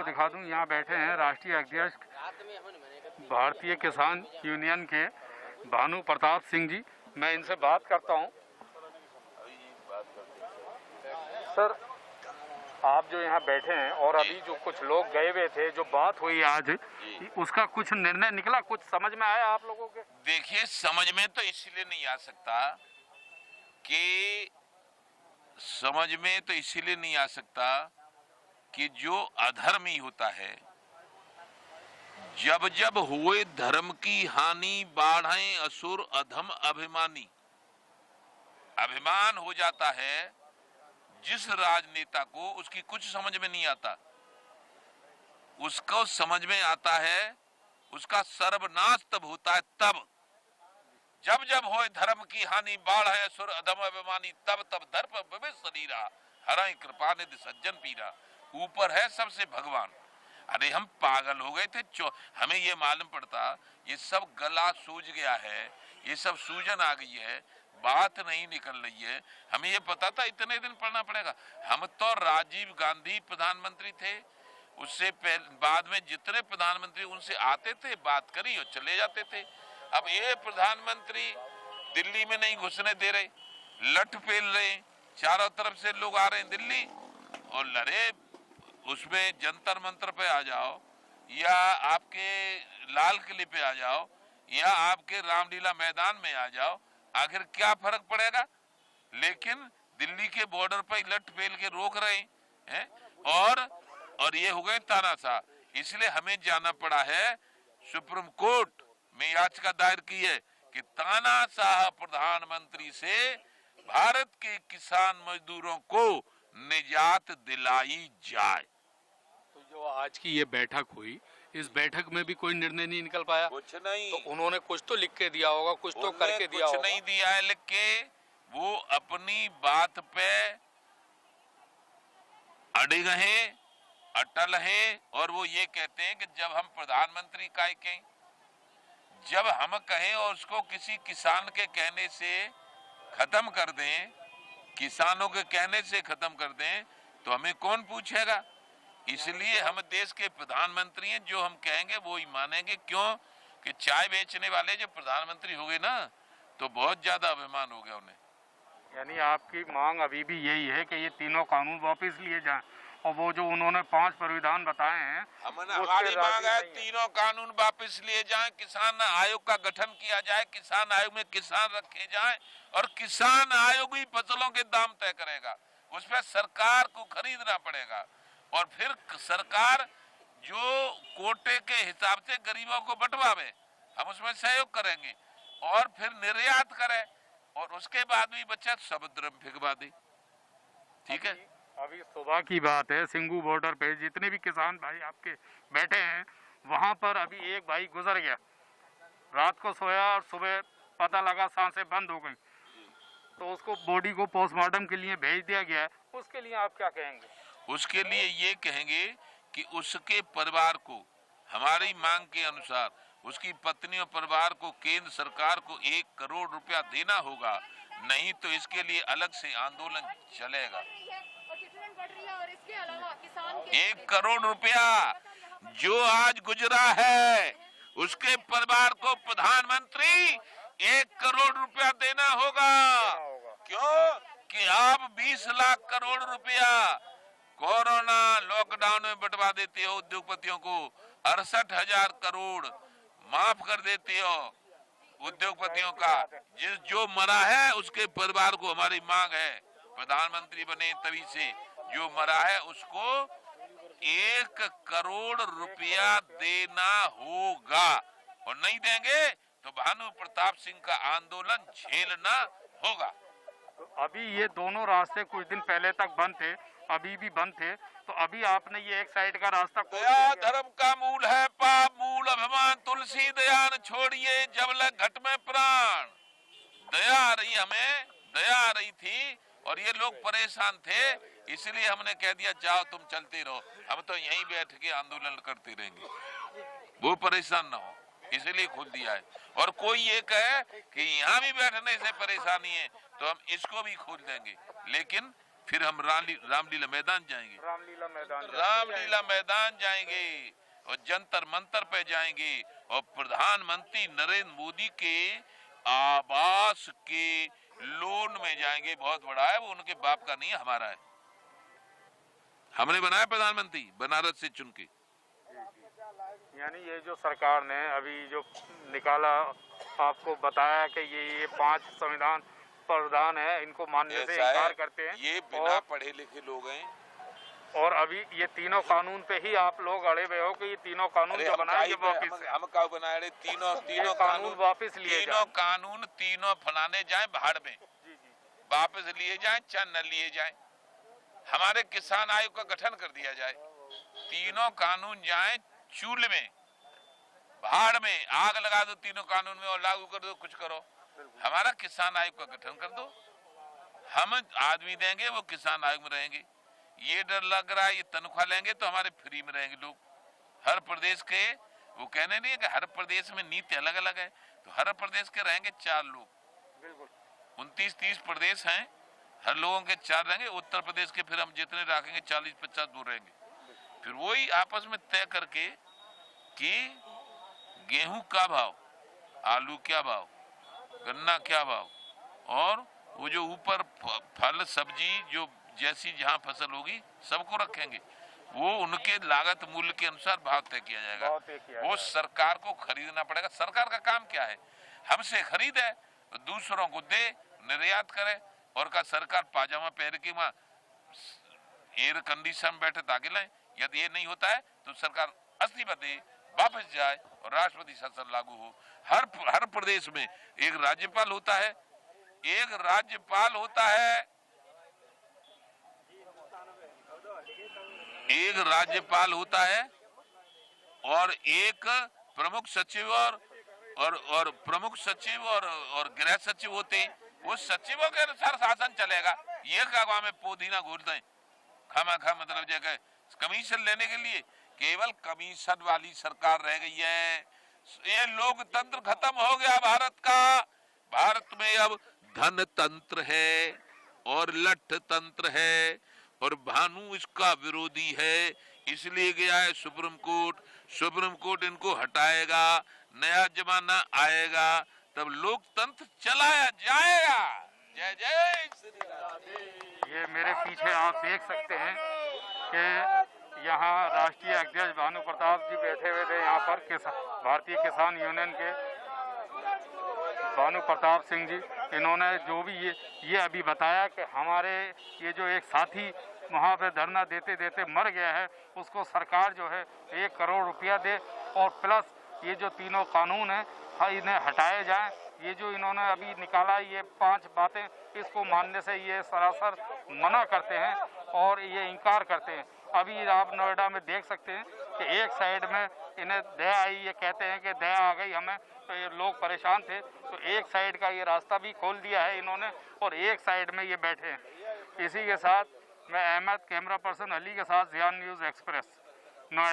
आपको दिखा दूं, यहाँ बैठे हैं राष्ट्रीय अध्यक्ष भारतीय किसान यूनियन के भानु प्रताप सिंह जी। मैं इनसे बात करता हूँ। सर, आप जो यहाँ बैठे हैं और अभी जो कुछ लोग गए हुए थे, जो बात हुई आज, उसका कुछ निर्णय निकला, कुछ समझ में आया आप लोगों के? देखिए, समझ में तो इसलिए नहीं आ सकता कि कि जो अधर्मी होता है, जब जब हुए धर्म की हानि, बाढ़ें असुर अधम अभिमानी, अभिमान हो जाता है जिस राजनेता को, उसकी कुछ समझ में नहीं आता। उसको समझ में आता है, उसका सर्वनाश तब होता है, तब जब जब होए धर्म की हानि, बाढ़ है असुर अधम अभिमानी, तब तब दर्प विविध शरीरा, हराई कृपा निधि सज्जन पीरा। ऊपर है सबसे भगवान। अरे हम पागल हो गए थे, हमें ये मालूम पड़ता ये सब गला सूज गया है, ये सब सूजन आ गई है, बात नहीं निकल रही है। हमें ये पता था इतने दिन पढ़ना पड़ेगा। हम तो राजीव गांधी प्रधानमंत्री थे, उससे बाद में जितने प्रधानमंत्री उनसे आते थे, बात करी और चले जाते थे। अब ये प्रधानमंत्री दिल्ली में नहीं घुसने दे रहे, लठ पेल रहे, चारों तरफ से लोग आ रहे हैं दिल्ली और लड़े। उसमें जंतर मंतर पे आ जाओ, या आपके लाल किले पे आ जाओ, या आपके रामलीला मैदान में आ जाओ, आखिर क्या फर्क पड़ेगा? लेकिन दिल्ली के बॉर्डर पर लठ पेल के रोक रहे हैं और ये हो गए तानाशाह। इसलिए हमें जाना पड़ा है, सुप्रीम कोर्ट में याचिका दायर की है कि तानाशाह प्रधानमंत्री से भारत के किसान मजदूरों को निजात दिलाई जाए। तो जो आज की ये बैठक हुई, इस बैठक में भी कोई निर्णय नहीं निकल पाया? कुछ नहीं। तो उन्होंने कुछ तो लिख के दिया होगा, कुछ तो करके दिया होगा। कुछ नहीं दिया है लिख के, वो अपनी बात पे अड़े हैं, अटल हैं, और वो ये कहते हैं कि जब हम प्रधानमंत्री का कहें, जब हम कहें और उसको किसी किसान के कहने से खत्म कर दें, किसानों के कहने से खत्म कर दें, तो हमें कौन पूछेगा? इसलिए हम देश के प्रधानमंत्री हैं, जो हम कहेंगे वो ही मानेंगे। क्यों कि चाय बेचने वाले जो प्रधानमंत्री हो गए ना, तो बहुत ज्यादा अभिमान हो गया उन्हें। यानी आपकी मांग अभी भी यही है कि ये तीनों कानून वापस लिए जाएं, और वो जो उन्होंने 5 परिविधान बताए हैं, हमारी मांग है तीनों कानून वापस लिए जाएं, किसान आयोग का गठन किया जाए, किसान आयोग में किसान रखे जाएं, और किसान आयोग ही फसलों के दाम तय करेगा। उस पर सरकार को खरीदना पड़ेगा, और फिर सरकार जो कोटे के हिसाब से गरीबों को बंटवावे, हम उसमें सहयोग करेंगे, और फिर निर्यात करें, और उसके बाद भी बच्चा समुद्र में फेंकवा दे। ठीक है। अभी सुबह की बात है, सिंगू बॉर्डर पे जितने भी किसान भाई आपके बैठे हैं, वहां पर अभी एक भाई गुजर गया, रात को सोया और सुबह पता लगा सांसें बंद हो गई, तो उसको बॉडी को पोस्टमार्टम के लिए भेज दिया गया है। उसके लिए आप क्या कहेंगे? उसके लिए ये कहेंगे कि उसके परिवार को हमारी मांग के अनुसार उसकी पत्नी और परिवार को केंद्र सरकार को 1 करोड़ रुपया देना होगा, नहीं तो इसके लिए अलग से आंदोलन चलेगा। 1 करोड़ रुपया जो आज गुजरा है, उसके परिवार को प्रधानमंत्री 1 करोड़ रुपया देना होगा। क्यों कि आप 20 लाख करोड़ रुपया कोरोना लॉकडाउन में बंटवा देते हो उद्योगपतियों को, 68,000 करोड़ माफ कर देते हो उद्योगपतियों का। जो मरा है उसके परिवार को हमारी मांग है, प्रधानमंत्री बने तभी से, जो मरा है उसको 1 करोड़ रुपया देना होगा, और नहीं देंगे तो भानु प्रताप सिंह का आंदोलन झेलना होगा। तो अभी ये दोनों रास्ते कुछ दिन पहले तक बंद थे, अभी भी बंद थे, तो अभी आपने ये एक साइड का रास्ता खोल दिया। दया धर्म का मूल है, पाप मूल अभिमान, तुलसी दया न छोड़िए जब लग घट में प्राण। दया आ रही, हमें दया आ रही थी, और ये लोग परेशान थे, इसलिए हमने कह दिया जाओ तुम चलते रहो, हम तो यहीं बैठ के आंदोलन करते रहेंगे, वो परेशान ना हो, इसलिए खोल दिया है। और कोई ये कहे कि यहाँ भी बैठने से परेशानी है, तो हम इसको भी खोल देंगे, लेकिन फिर हम रामलीला मैदान जाएंगे, रामलीला मैदान जाएंगे और जंतर मंतर पे जाएंगे और प्रधानमंत्री नरेंद्र मोदी के आवास के लोन में जाएंगे। बहुत बड़ा है वो, उनके बाप का नहीं है, हमारा है। हमने बनाया प्रधानमंत्री बनारस से चुन के। यानी ये जो सरकार ने अभी जो निकाला, आपको बताया कि ये 5 संविधान प्रावधान है, इनको मानने से इनकार करते हैं। ये बिना पढ़े लिखे लोग हैं। और अभी ये तीनों कानून पे ही आप लोग अड़े हुए हो कि ये तीनों कानून जो बनाए ये वापिस हम का बनाए तीनों कानून वापिस लिए तीनों कानून तीनों फलाने जाए भाड़ में, वापस लिए जाए चाहे न लिए जाए। हमारे किसान आयोग का गठन कर दिया जाए, तीनों कानून जाए चूल्हे में, भाड़ में, आग लगा दो तीनों कानून में और लागू कर दो, कुछ करो। हमारा किसान आयोग का गठन कर दो, हम आदमी देंगे वो किसान आयोग में रहेंगे। ये डर लग रहा है ये तनख्वाह लेंगे तो हमारे फ्री में रहेंगे लोग। हर प्रदेश के वो कहने नहीं है कि हर प्रदेश में नीति अलग अलग है, तो हर प्रदेश के रहेंगे 4 लोग। 29-30 प्रदेश हैं, हर लोगों के 4 रहेंगे। उत्तर प्रदेश के फिर हम जितने रखेंगे 40-50 दूर रहेंगे। फिर वही आपस में तय करके कि गेहूं का भाव, आलू क्या भाव, गन्ना क्या भाव, और वो जो ऊपर फल सब्जी जो जैसी जहां फसल होगी सबको रखेंगे, वो उनके लागत मूल्य के अनुसार भाव तय किया जाएगा। वो सरकार को खरीदना पड़ेगा। सरकार का काम क्या है? हमसे खरीदे, दूसरों को दे, निर्यात करे, और का सरकार पाजामा पहन के वहां एयर कंडीशन बैठे ताकि लाए। यदि ये नहीं होता है तो सरकार इस्तीफा दे, वापस जाए और राष्ट्रपति शासन लागू हो। हर प्रदेश में एक राज्यपाल होता है, और एक प्रमुख सचिव और प्रमुख सचिव और गृह सचिव होते हैं। वो सचिवों के अनुसार शासन चलेगा। ये क्या में पोदीना घूरते हैं खामा मतलब जगह कमीशन लेने के लिए, केवल कमीशन वाली सरकार रह गई है। ये लोकतंत्र खत्म हो गया भारत का। भारत में अब धन तंत्र है और लठ तंत्र है, और भानु इसका विरोधी है, इसलिए गया है सुप्रीम कोर्ट इनको हटाएगा, नया जमाना आएगा, तब लोकतंत्र चलाया जाएगा। जय जय श्री राधे। ये मेरे पीछे आप देख सकते हैं कि यहाँ राष्ट्रीय अध्यक्ष भानु प्रताप जी बैठे हुए थे। यहाँ पर भारतीय किसान यूनियन के भानु प्रताप सिंह जी, इन्होंने जो भी ये अभी बताया कि हमारे ये जो एक साथी वहाँ पे धरना देते देते मर गया है, उसको सरकार जो है 1 करोड़ रुपया दे, और प्लस ये जो तीनों कानून है इन्हें हटाए जाएं। ये जो इन्होंने अभी निकाला ये 5 बातें, इसको मानने से ये सरासर मना करते हैं और ये इनकार करते हैं। अभी आप नोएडा में देख सकते हैं कि एक साइड में इन्हें दया आई, ये कहते हैं कि दया आ गई हमें, तो ये लोग परेशान थे, तो एक साइड का ये रास्ता भी खोल दिया है इन्होंने, और एक साइड में ये बैठे हैं। इसी के साथ मैं अहमद, कैमरा पर्सन अली के साथ ज़ियान न्यूज़ एक्सप्रेस, नोएडा।